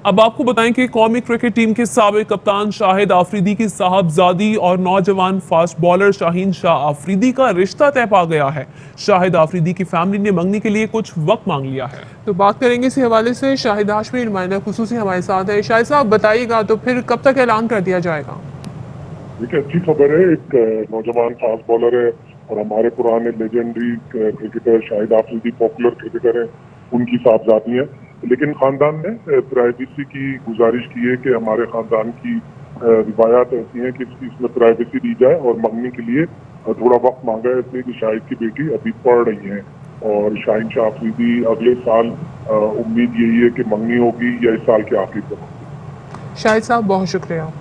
अब आपको बताएं कि कौमी क्रिकेट टीम के साबिक कप्तान शाहिद आफरीदी की साहबजादी और नौजवान फास्ट बॉलर शाहीन शाह आफरीदी का रिश्ता तय पा गया है। शाहिद आफरीदी की फैमिली ने मंगनी के लिए कुछ वक्त मांग लिया है। तो बात करेंगे इस हवाले से शाहिद हाशमी नुमाइंदा खुसूसी हमारे साथ है। शाहिद साहब बताइएगा, तो फिर कब तक ऐलान कर दिया जाएगा? देखिए, अच्छी खबर है। एक नौजवान फास्ट बॉलर है और हमारे पुराने legendary cricketer Shahid Afridi popular cricketer है, उनकी साहबजादी है। लेकिन खानदान ने प्राइवेसी की गुजारिश की है कि हमारे खानदान की रिवायात ऐसी हैं कि इसमें प्राइवेसी दी जाए और मंगनी के लिए थोड़ा वक्त मांगा है, इसलिए कि शाहिद की बेटी अभी पढ़ रही है और शाहीन शाह अफरीदी अगले साल उम्मीद यही है कि मंगनी होगी या इस साल के आखिर में। शाहिद साहब बहुत शुक्रिया।